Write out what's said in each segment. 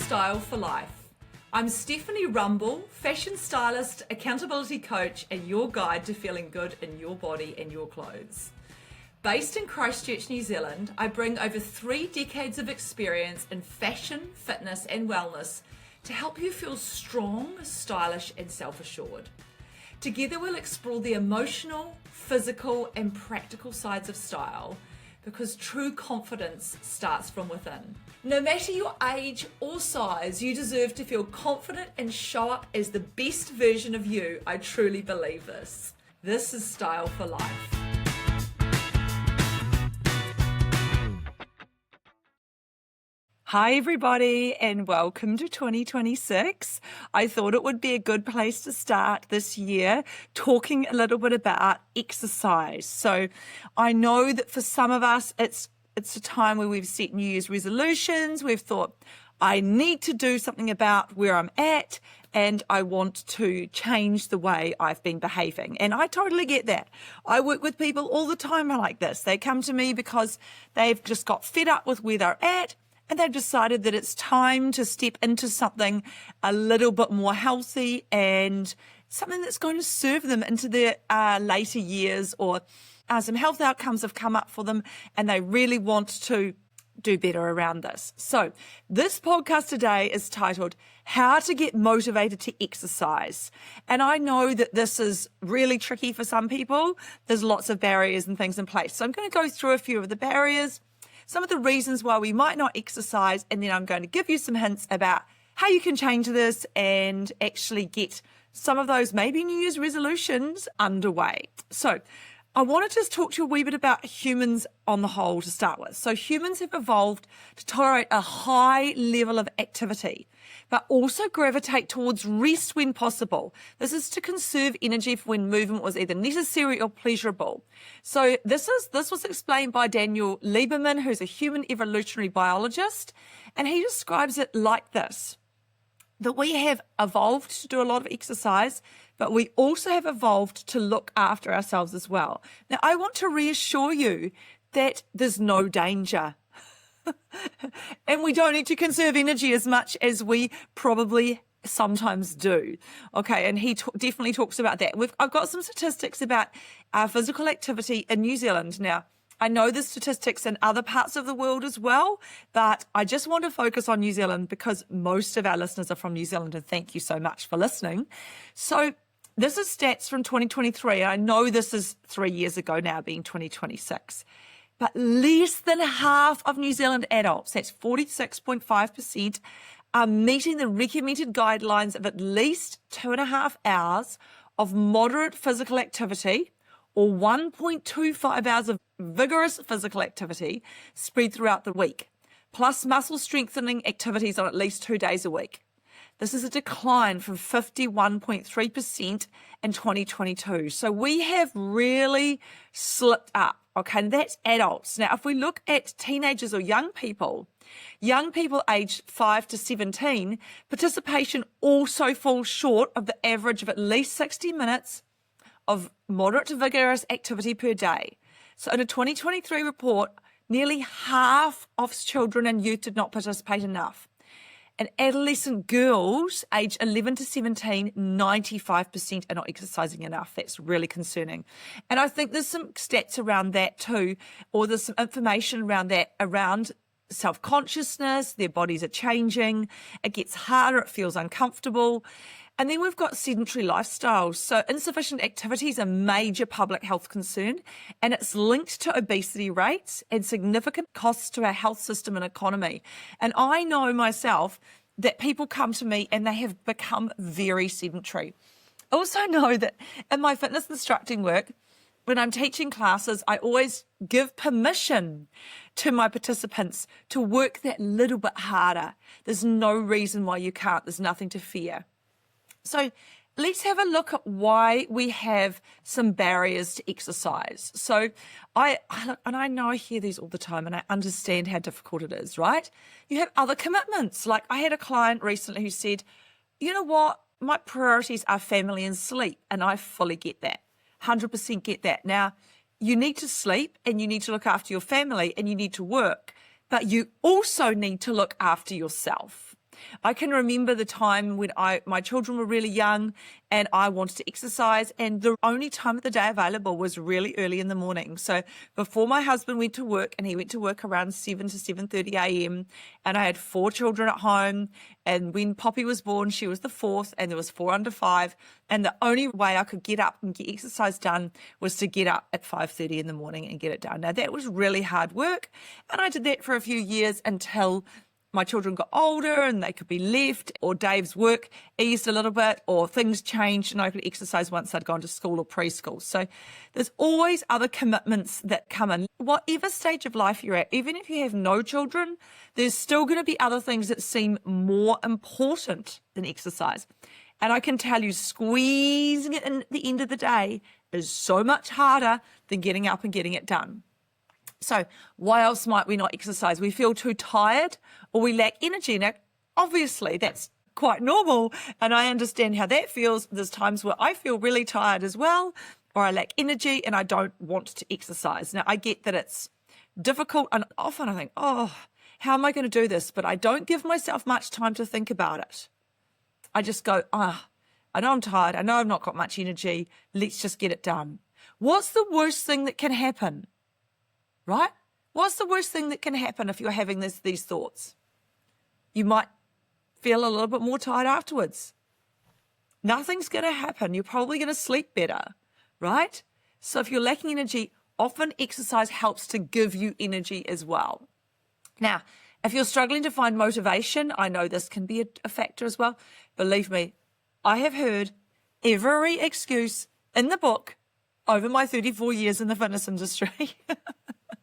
Style for Life. I'm Stephanie Rumble, fashion stylist, accountability coach, and your guide to feeling good in your body and your clothes. Based in Christchurch, New Zealand, I bring over 3 decades of experience in fashion, fitness, and wellness to help you feel strong, stylish, and self-assured. Together we'll explore the emotional, physical, and practical sides of style, because true confidence starts from within. No matter your age or size, you deserve to feel confident and show up as the best version of you. I truly believe this. This is Style for Life. Hi everybody, and welcome to 2026. I thought it would be a good place to start this year talking a little bit about exercise. So I know that for some of us it's a time where we've set New Year's resolutions. We've thought, I need to do something about where I'm at and I want to change the way I've been behaving. And I totally get that. I work with people all the time like this. They come to me because they've just got fed up with where they're at, and they've decided that it's time to step into something a little bit more healthy and something that's going to serve them into their later years, or some health outcomes have come up for them and they really want to do better around this. So this podcast today is titled How to Get Motivated to Exercise. And I know that this is really tricky for some people. There's lots of barriers and things in place. So I'm going to go through a few of the barriers, some of the reasons why we might not exercise, and then I'm going to give you some hints about how you can change this and actually get some of those maybe New Year's resolutions underway. So I want to just talk to you a wee bit about humans on the whole to start with. So humans have evolved to tolerate a high level of activity, but also gravitate towards rest when possible. This is to conserve energy for when movement was either necessary or pleasurable. So this was explained by Daniel Lieberman, who's a human evolutionary biologist, and he describes it like this: that we have evolved to do a lot of exercise, but we also have evolved to look after ourselves as well. Now, I want to reassure you that there's no danger. And we don't need to conserve energy as much as we probably sometimes do. Okay, and he definitely talks about that. I've got some statistics about physical activity in New Zealand. Now, I know the statistics in other parts of the world as well, but I just want to focus on New Zealand because most of our listeners are from New Zealand, and thank you so much for listening. So this is stats from 2023. I know this is 3 years ago now, being 2026, but less than half of New Zealand adults, that's 46.5%, are meeting the recommended guidelines of at least 2.5 hours of moderate physical activity, or 1.25 hours of vigorous physical activity spread throughout the week, plus muscle strengthening activities on at least 2 days a week. This is a decline from 51.3% in 2022. So we have really slipped up. Okay, and that's adults. Now, if we look at teenagers or young people aged 5 to 17, participation also falls short of the average of at least 60 minutes of moderate to vigorous activity per day. So in a 2023 report, nearly half of children and youth did not participate enough. And adolescent girls aged 11 to 17, 95% are not exercising enough. That's really concerning. And I think there's some stats around that too, or there's some information around that, around self-consciousness. Their bodies are changing. It gets harder. It feels uncomfortable. And then we've got sedentary lifestyles. So insufficient activity is a major public health concern, and it's linked to obesity rates and significant costs to our health system and economy. And I know myself that people come to me and they have become very sedentary. I also know that in my fitness instructing work, when I'm teaching classes, I always give permission to my participants to work that little bit harder. There's no reason why you can't. There's nothing to fear. So let's have a look at why we have some barriers to exercise. So I know I hear these all the time, and I understand how difficult it is, right? You have other commitments. Like I had a client recently who said, you know what? My priorities are family and sleep. And I fully get that. 100% get that. Now, you need to sleep and you need to look after your family and you need to work, but you also need to look after yourself. I can remember the time when my children were really young and I wanted to exercise, and the only time of the day available was really early in the morning. So before my husband went to work, and he went to work around 7 to 7:30 a.m., and I had 4 children at home, and when Poppy was born, she was the 4th, and there was 4 under 5, and the only way I could get up and get exercise done was to get up at 5:30 in the morning and get it done. Now, that was really hard work, and I did that for a few years until my children got older and they could be left, or Dave's work eased a little bit, or things changed and I could exercise once I'd gone to school or preschool. So there's always other commitments that come in. Whatever stage of life you're at, even if you have no children, there's still going to be other things that seem more important than exercise. And I can tell you, squeezing it in at the end of the day is so much harder than getting up and getting it done. So why else might we not exercise? We feel too tired or we lack energy. Now, obviously, that's quite normal, and I understand how that feels. There's times where I feel really tired as well, or I lack energy and I don't want to exercise. Now, I get that it's difficult, and often I think, oh, how am I going to do this? But I don't give myself much time to think about it. I just go, I know I'm tired. I know I've not got much energy. Let's just get it done. What's the worst thing that can happen? Right? What's the worst thing that can happen if you're having these thoughts? You might feel a little bit more tired afterwards. Nothing's going to happen. You're probably going to sleep better, right? So if you're lacking energy, often exercise helps to give you energy as well. Now, if you're struggling to find motivation, I know this can be a factor as well. Believe me, I have heard every excuse in the book over my 34 years in the fitness industry.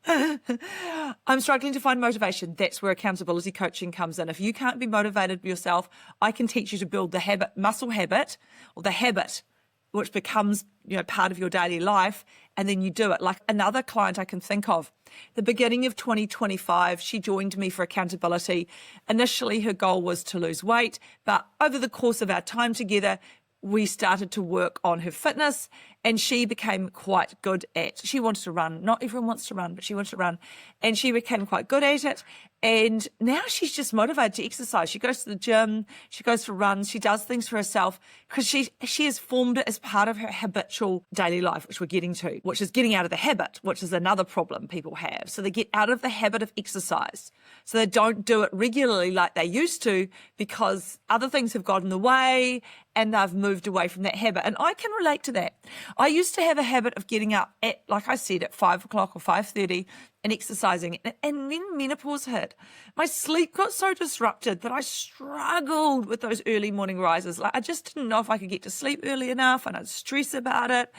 I'm struggling to find motivation. That's where accountability coaching comes in. If you can't be motivated yourself, I can teach you to build the muscle habit, or the habit, which becomes, part of your daily life, and then you do it. Like another client I can think of, the beginning of 2025, she joined me for accountability. Initially, her goal was to lose weight, but over the course of our time together, we started to work on her fitness, and she became quite good she wanted to run. Not everyone wants to run, but she wanted to run, and she became quite good at it. And now she's just motivated to exercise. She goes to the gym, she goes for runs, she does things for herself because she has formed it as part of her habitual daily life, which we're getting to, which is getting out of the habit, which is another problem people have. So they get out of the habit of exercise. So they don't do it regularly like they used to because other things have got in the way and they've moved away from that habit. And I can relate to that. I used to have a habit of getting up at, like I said, at 5 o'clock or 5:30 and exercising. And then menopause hit. My sleep got so disrupted that I struggled with those early morning rises. Like I just didn't know if I could get to sleep early enough, and I'd stress about it.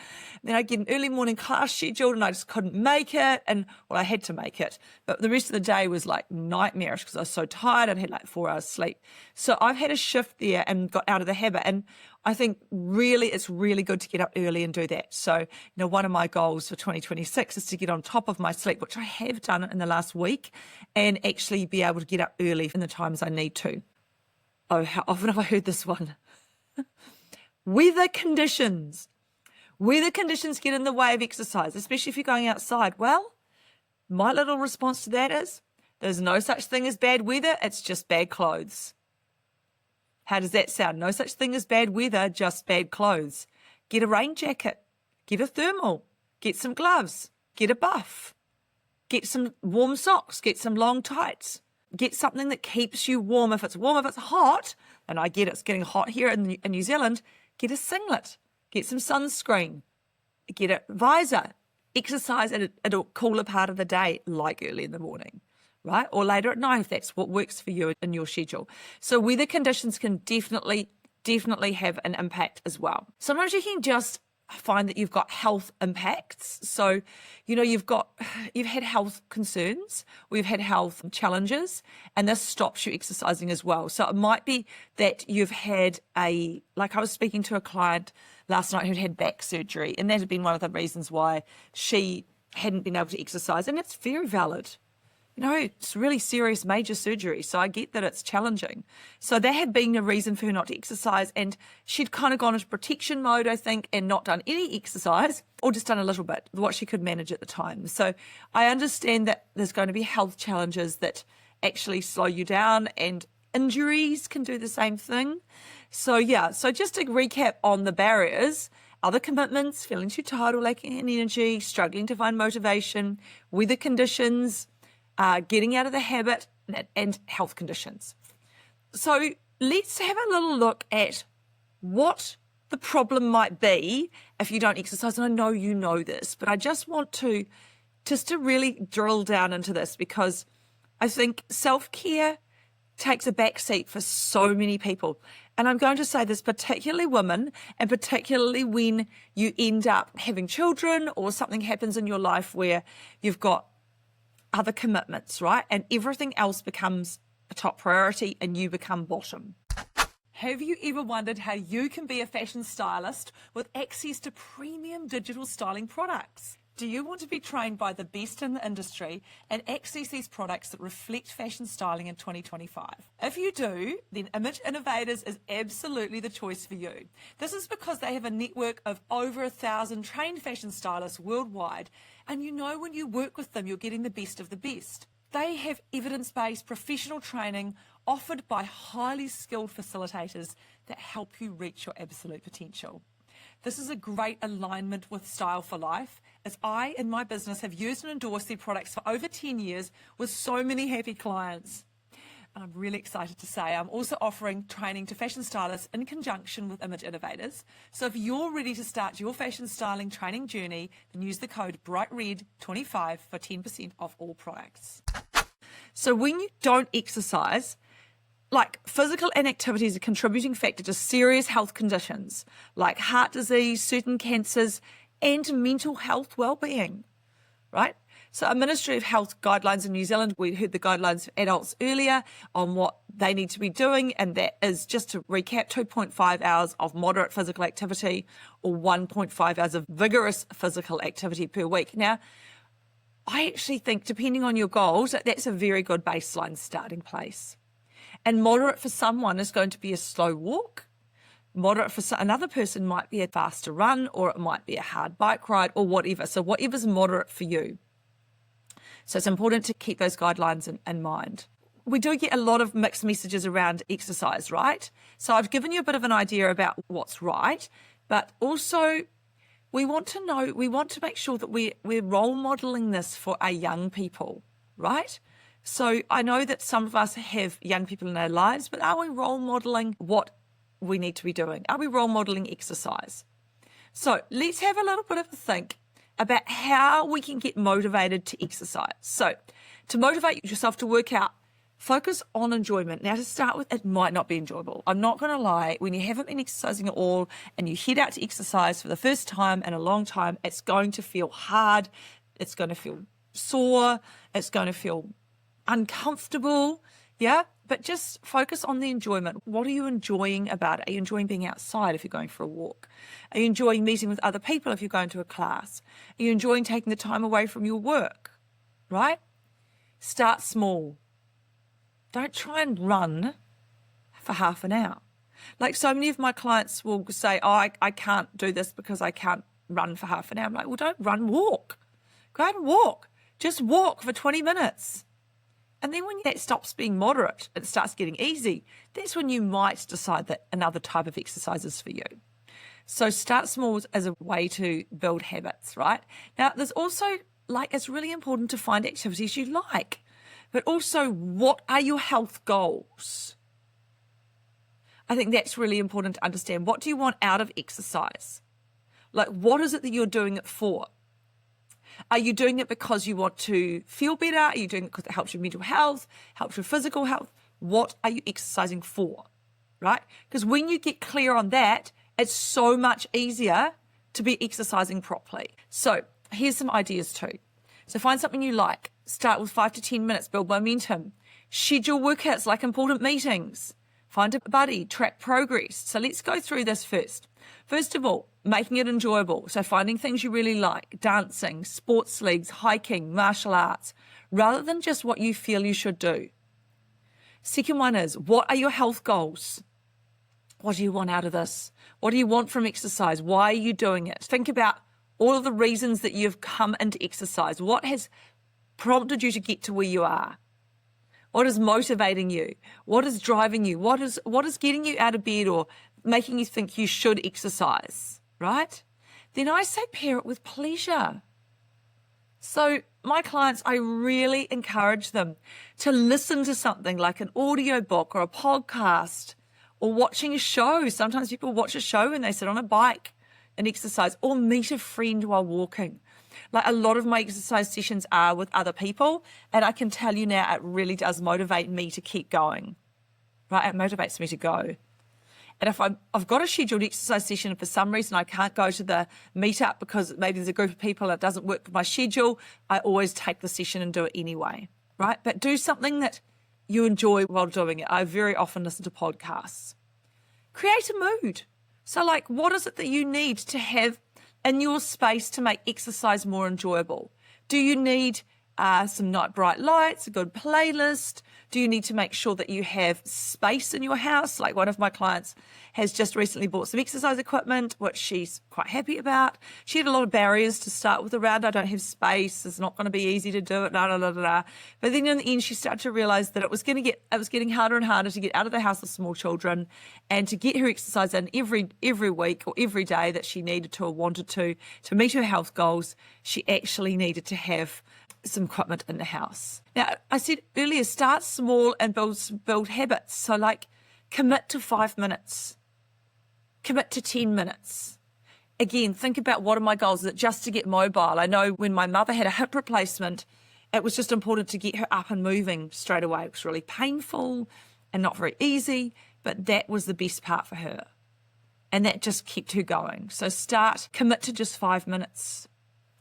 Then I'd get an early morning class scheduled and I just couldn't make it. And well, I had to make it. But the rest of the day was like nightmarish because I was so tired. I'd had like 4 hours sleep. So I've had a shift there and got out of the habit. And I think really it's really good to get up early and do that. So, one of my goals for 2026 is to get on top of my sleep, which I have done in the last week, and actually be able to get up early in the times I need to. Oh, how often have I heard this one? Weather conditions. Weather conditions get in the way of exercise, especially if you're going outside. Well, my little response to that is there's no such thing as bad weather. It's just bad clothes. How does that sound? No such thing as bad weather, just bad clothes. Get a rain jacket, get a thermal, get some gloves, get a buff, get some warm socks, get some long tights, get something that keeps you warm. If it's warm, if it's hot, and I get it's getting hot here in New Zealand, get a singlet, get some sunscreen, get a visor, exercise at a cooler part of the day, like early in the morning. Right? Or later at night if that's what works for you in your schedule. So weather conditions can definitely have an impact as well. Sometimes you can just find that you've got health impacts. So, you've had health concerns, or you've had health challenges, and this stops you exercising as well. So it might be that you've had like I was speaking to a client last night who'd had back surgery, and that had been one of the reasons why she hadn't been able to exercise, and it's very valid. It's really serious major surgery, so I get that it's challenging. So that had been a reason for her not to exercise, and she'd kind of gone into protection mode, I think, and not done any exercise, or just done a little bit, what she could manage at the time. So I understand that there's going to be health challenges that actually slow you down, and Injuries can do the same thing. So just to recap on the barriers: other commitments, feeling too tired or lacking in energy, struggling to find motivation, weather conditions, getting out of the habit, and health conditions. So let's have a little look at what the problem might be if you don't exercise. And I know you know this, but I just want to really drill down into this, because I think self-care takes a back seat for so many people. And I'm going to say this, particularly women, and particularly when you end up having children or something happens in your life where you've got other commitments, right? And everything else becomes a top priority and you become bottom. Have you ever wondered how you can be a fashion stylist with access to premium digital styling products? Do you want to be trained by the best in the industry and access these products that reflect fashion styling in 2025? If you do, then Image Innovators is absolutely the choice for you. This is because they have a network of over 1,000 trained fashion stylists worldwide, and you know when you work with them, you're getting the best of the best. They have evidence-based professional training offered by highly skilled facilitators that help you reach your absolute potential. This is a great alignment with Style for Life, as I in my business have used and endorsed their products for over 10 years with so many happy clients. And I'm really excited to say I'm also offering training to fashion stylists in conjunction with Image Innovators. So if you're ready to start your fashion styling training journey, then use the code BRIGHTRED25 for 10% off all products. So when you don't exercise, like, physical inactivity is a contributing factor to serious health conditions like heart disease, certain cancers, and mental health well-being, right? So a Ministry of Health guidelines in New Zealand, we heard the guidelines for adults earlier on what they need to be doing, and that is, just to recap, 2.5 hours of moderate physical activity or 1.5 hours of vigorous physical activity per week. Now, I actually think, depending on your goals, that's a very good baseline starting place. And moderate for someone is going to be a slow walk. Moderate for another person might be a faster run, or it might be a hard bike ride, or whatever. So whatever's moderate for you. So it's important to keep those guidelines in mind. We do get a lot of mixed messages around exercise, right? So I've given you a bit of an idea about what's right, but also we want to make sure that we're role modeling this for our young people, right? So I know that some of us have young people in our lives, but are we role modeling what we need to be doing? Are we role modeling exercise? So let's have a little bit of a think about how we can get motivated to exercise. So to motivate yourself to work out, focus on enjoyment. Now, to start with, it might not be enjoyable. I'm not going to lie. When you haven't been exercising at all and you head out to exercise for the first time in a long time, it's going to feel hard. It's going to feel sore. It's going to feel uncomfortable, yeah? But just focus on the enjoyment. What are you enjoying about it? Are you enjoying being outside if you're going for a walk? Are you enjoying meeting with other people if you're going to a class? Are you enjoying taking the time away from your work, right? Start small. Don't try and run for half an hour. Like, so many of my clients will say, oh, I can't do this because I can't run for half an hour. I'm like, well, don't run, walk. Go out and walk. Just walk for 20 minutes. And then when that stops being moderate, it starts getting easy, that's when you might decide that another type of exercise is for you. So start small as a way to build habits, right? Now, there's also, it's really important to find activities you like, but also, what are your health goals? I think that's really important to understand. What do you want out of exercise? Like, what is it that you're doing it for? Are you doing it because you want to feel better? Are you doing it because it helps your mental health, helps your physical health? What are you exercising for, right? Because when you get clear on that, it's so much easier to be exercising properly. So here's some ideas too. So find something you like. Start with 5 to 10 minutes, build momentum. Schedule workouts like important meetings. Find a buddy, track progress. So let's go through this first. First of all, making it enjoyable. So finding things you really like, dancing, sports leagues, hiking, martial arts, rather than just what you feel you should do. Second one is, what are your health goals? What do you want out of this? What do you want from exercise? Why are you doing it? Think about all of the reasons that you've come into exercise. What has prompted you to get to where you are? What is motivating you? What is driving you? What is getting you out of bed or making you think you should exercise, right? Then I say pair it with pleasure. So my clients, I really encourage them to listen to something like an audio book or a podcast or watching a show. Sometimes people watch a show and they sit on a bike and exercise, or meet a friend while walking. Like, a lot of my exercise sessions are with other people, and I can tell you now, it really does motivate me to keep going, right? It motivates me to go. And if I've got a scheduled exercise session and for some reason I can't go to the meetup because maybe there's a group of people that doesn't work with my schedule, I always take the session and do it anyway, right? But do something that you enjoy while doing it. I very often listen to podcasts. Create a mood. So, like, what is it that you need to have in your space to make exercise more enjoyable? Do you need some night bright lights, a good playlist? Do you need to make sure that you have space in your house? Like, one of my clients has just recently bought some exercise equipment, which she's quite happy about. She had a lot of barriers to start with around, I don't have space, it's not going to be easy to do it, But then in the end, she started to realize that it was getting harder and harder to get out of the house with small children and to get her exercise in every week or every day that she needed to or wanted to meet her health goals. She actually needed to have some equipment in the house. Now, I said earlier, start small and build habits. So, like, commit to 5 minutes, commit to 10 minutes. Again, think about, what are my goals? Is it just to get mobile? I know when my mother had a hip replacement, it was just important to get her up and moving straight away. It was really painful and not very easy, but that was the best part for her. And that just kept her going. So commit to just 5 minutes.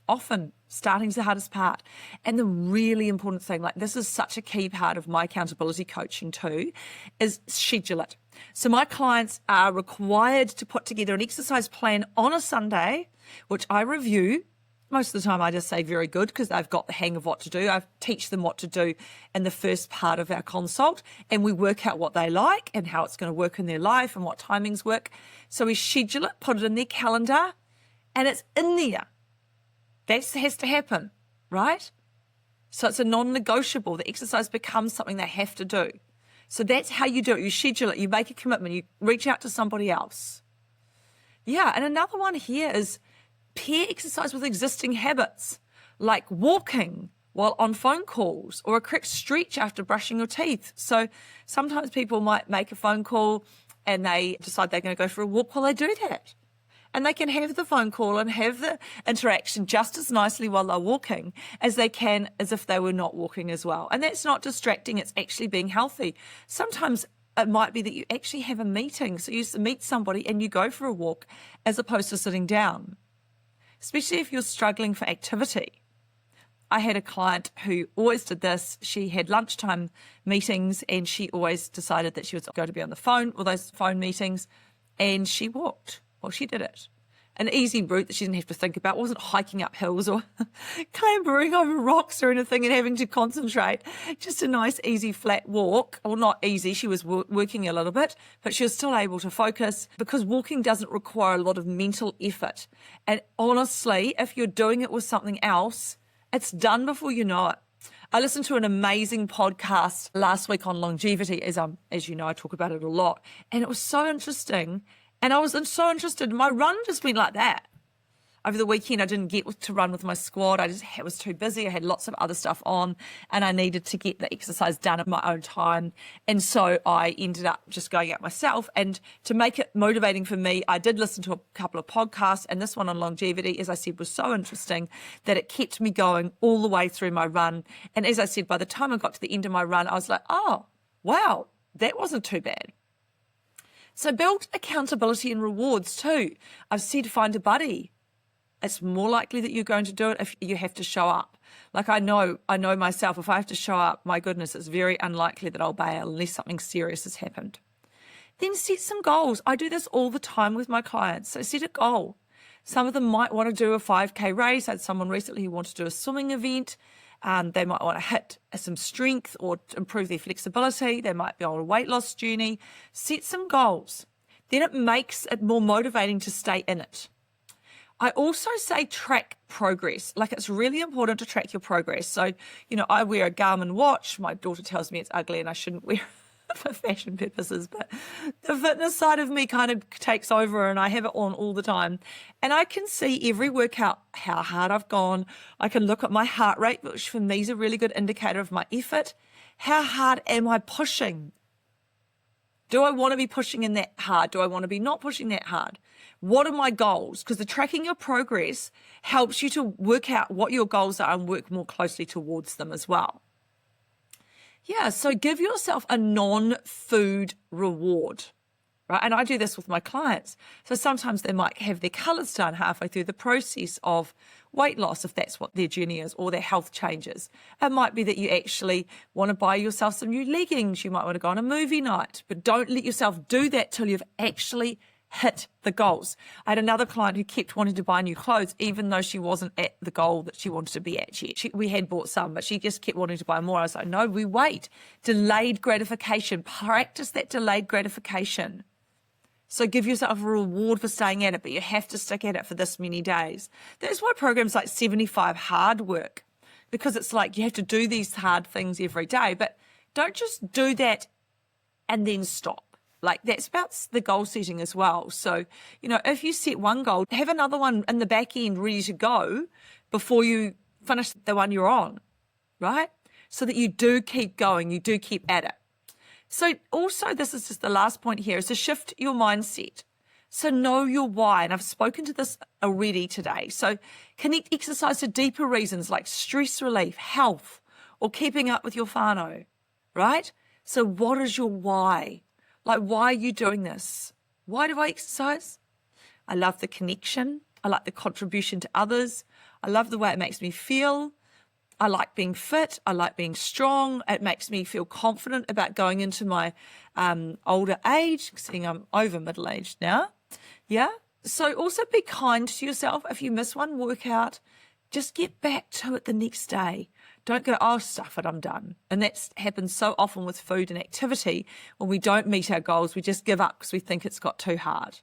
Often starting's the hardest part. And the really important thing, like, this is such a key part of my accountability coaching too, is schedule it. So my clients are required to put together an exercise plan on a Sunday, which I review. Most of the time I just say very good, because they've got the hang of what to do. I teach them what to do in the first part of our consult, and we work out what they like and how it's going to work in their life and what timings work. So we schedule it, put it in their calendar, and it's in there. That has to happen, right? So it's a non-negotiable. The exercise becomes something they have to do. So that's how you do it. You schedule it, you make a commitment, you reach out to somebody else. Yeah, and another one here is pair exercise with existing habits, like walking while on phone calls, or a quick stretch after brushing your teeth. So sometimes people might make a phone call and they decide they're going to go for a walk while they do that. And they can have the phone call and have the interaction just as nicely while they're walking as they can as if they were not walking as well. And that's not distracting, it's actually being healthy. Sometimes it might be that you actually have a meeting, so you meet somebody and you go for a walk as opposed to sitting down, especially if you're struggling for activity. I had a client who always did this. She had lunchtime meetings and she always decided that she was going to be on the phone or those phone meetings, and she walked. Well, she did it. An easy route that she didn't have to think about. It wasn't hiking up hills or clambering over rocks or anything and having to concentrate. Just a nice, easy, flat walk. Well, not easy. She was working a little bit, but she was still able to focus, because walking doesn't require a lot of mental effort. And honestly, if you're doing it with something else, it's done before you know it. I listened to an amazing podcast last week on longevity, as you know, I talk about it a lot. And it was so interesting. And I was so interested. My run just went like that. Over the weekend, I didn't get to run with my squad. I was too busy. I had lots of other stuff on, and I needed to get the exercise done at my own time. And so I ended up just going out myself. And to make it motivating for me, I did listen to a couple of podcasts, and this one on longevity, as I said, was so interesting that it kept me going all the way through my run. And as I said, by the time I got to the end of my run, I was like, oh, wow, that wasn't too bad. So build accountability and rewards too. I've said find a buddy. It's more likely that you're going to do it if you have to show up. Like, I know myself, if I have to show up, my goodness, it's very unlikely that I'll bail unless something serious has happened. Then set some goals. I do this all the time with my clients. So set a goal. Some of them might want to do a 5K race. I had someone recently who wanted to do a swimming event. They might want to hit some strength or improve their flexibility. They might be on a weight loss journey. Set some goals. Then it makes it more motivating to stay in it. I also say track progress. Like, it's really important to track your progress. So, I wear a Garmin watch. My daughter tells me it's ugly and I shouldn't wear it for fashion purposes, but the fitness side of me kind of takes over and I have it on all the time. And I can see every workout, how hard I've gone. I can look at my heart rate, which for me is a really good indicator of my effort. How hard am I pushing? Do I want to be pushing in that hard? Do I want to be not pushing that hard? What are my goals? Because the tracking your progress helps you to work out what your goals are and work more closely towards them as well. Yeah, so give yourself a non-food reward, right? And I do this with my clients. So sometimes they might have their colours done halfway through the process of weight loss, if that's what their journey is, or their health changes. It might be that you actually want to buy yourself some new leggings. You might want to go on a movie night, but don't let yourself do that till you've actually hit the goals. I had another client who kept wanting to buy new clothes, even though she wasn't at the goal that she wanted to be at yet. We had bought some, but she just kept wanting to buy more. I was like, no, we wait. Delayed gratification. Practice that delayed gratification. So give yourself a reward for staying at it, but you have to stick at it for this many days. That's why programs like 75 Hard work, because it's like you have to do these hard things every day, but don't just do that and then stop. Like, that's about the goal setting as well. So, if you set one goal, have another one in the back end ready to go before you finish the one you're on, right? So that you do keep going, you do keep at it. So also, this is just the last point here, is to shift your mindset. So know your why. And I've spoken to this already today. So connect exercise to deeper reasons like stress relief, health, or keeping up with your whānau, right? So what is your why? Like, why are you doing this? Why do I exercise? I love the connection. I like the contribution to others. I love the way it makes me feel. I like being fit. I like being strong. It makes me feel confident about going into my older age, seeing I'm over middle-aged now. Yeah. So also be kind to yourself. If you miss one workout, just get back to it the next day. Don't go, oh, stuff it, I'm done. And that happens so often with food and activity. When we don't meet our goals, we just give up because we think it's got too hard.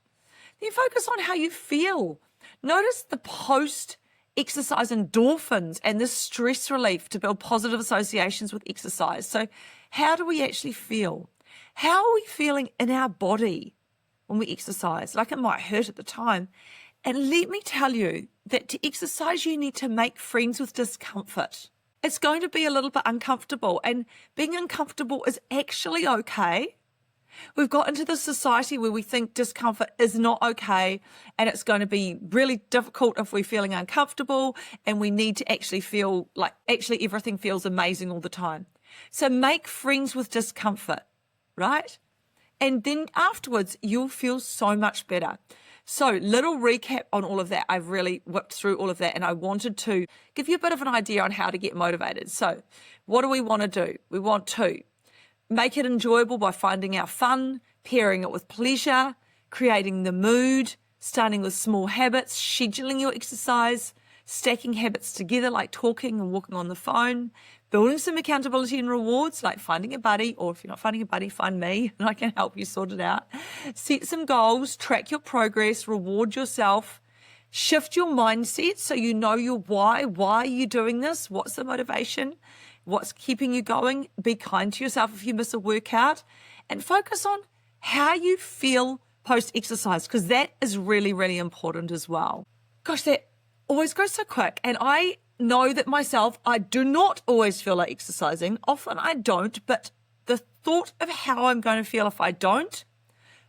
Then focus on how you feel. Notice the post-exercise endorphins and the stress relief to build positive associations with exercise. So how do we actually feel? How are we feeling in our body when we exercise? Like, it might hurt at the time. And let me tell you that to exercise, you need to make friends with discomfort. It's going to be a little bit uncomfortable, and being uncomfortable is actually okay. We've got into this society where we think discomfort is not okay, and it's going to be really difficult if we're feeling uncomfortable, and we need to actually feel like actually everything feels amazing all the time. So make friends with discomfort, right? And then afterwards, you'll feel so much better. So little recap on all of that. I've really whipped through all of that, and I wanted to give you a bit of an idea on how to get motivated. So what do we want to do? We want to make it enjoyable by finding our fun, pairing it with pleasure, creating the mood, starting with small habits, scheduling your exercise, stacking habits together like talking and walking on the phone, building some accountability and rewards like finding a buddy, or if you're not finding a buddy, find me and I can help you sort it out. Set some goals, track your progress, reward yourself, shift your mindset so you know your why. Why are you doing this? What's the motivation? What's keeping you going? Be kind to yourself if you miss a workout, and focus on how you feel post-exercise, because that is really, really important as well. Gosh, that always goes so quick. And I know that myself, I do not always feel like exercising. Often I don't, but the thought of how I'm going to feel if I don't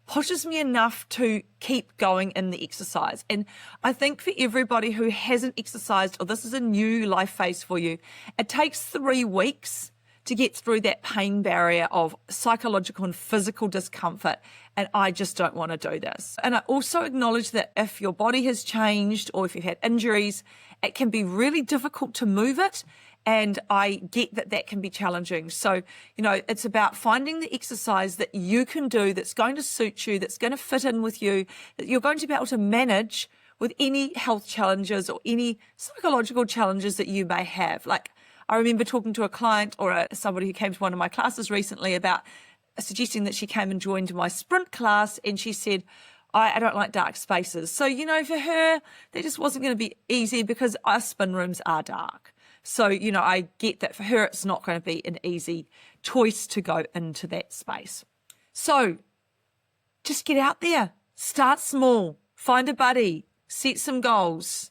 pushes me enough to keep going in the exercise. And I think for everybody who hasn't exercised, or this is a new life phase for you, it takes 3 weeks to get through that pain barrier of psychological and physical discomfort. And I just don't want to do this. And I also acknowledge that if your body has changed or if you've had injuries, it can be really difficult to move it. And I get that that can be challenging. So, it's about finding the exercise that you can do that's going to suit you, that's going to fit in with you, that you're going to be able to manage with any health challenges or any psychological challenges that you may have. Like, I remember talking to a client or somebody who came to one of my classes recently about suggesting that she came and joined my sprint class, and she said, I don't like dark spaces. So, for her, that just wasn't going to be easy because our spin rooms are dark. So, I get that for her, it's not going to be an easy choice to go into that space. So just get out there, start small, find a buddy, set some goals.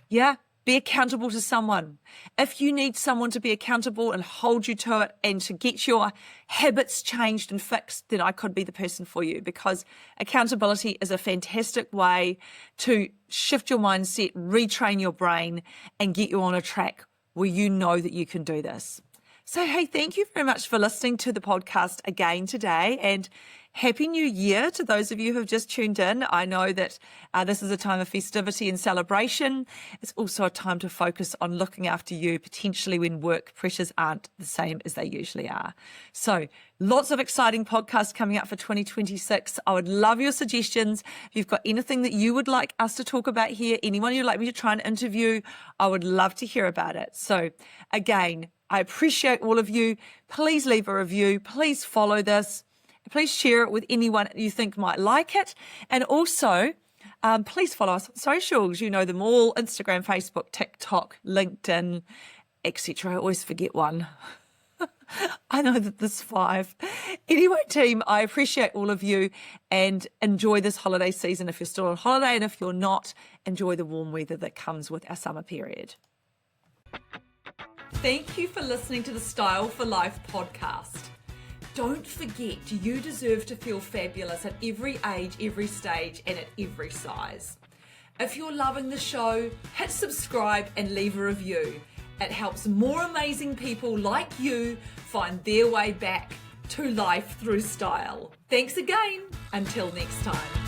Yeah. Be accountable to someone. If you need someone to be accountable and hold you to it and to get your habits changed and fixed, then I could be the person for you, because accountability is a fantastic way to shift your mindset, retrain your brain, and get you on a track where you know that you can do this. So, hey, thank you very much for listening to the podcast again today, and Happy New Year to those of you who have just tuned in. I know that this is a time of festivity and celebration. It's also a time to focus on looking after you, potentially when work pressures aren't the same as they usually are. So lots of exciting podcasts coming up for 2026. I would love your suggestions. If you've got anything that you would like us to talk about here, anyone you'd like me to try and interview, I would love to hear about it. So again, I appreciate all of you. Please leave a review. Please follow this. Please share it with anyone you think might like it. And also, please follow us on socials. You know them all: Instagram, Facebook, TikTok, LinkedIn, etc. I always forget one. I know that there's 5. Anyway, team, I appreciate all of you and enjoy this holiday season if you're still on holiday. And if you're not, enjoy the warm weather that comes with our summer period. Thank you for listening to the Style for Life podcast. Don't forget, you deserve to feel fabulous at every age, every stage, and at every size. If you're loving the show, hit subscribe and leave a review. It helps more amazing people like you find their way back to life through style. Thanks again. Until next time.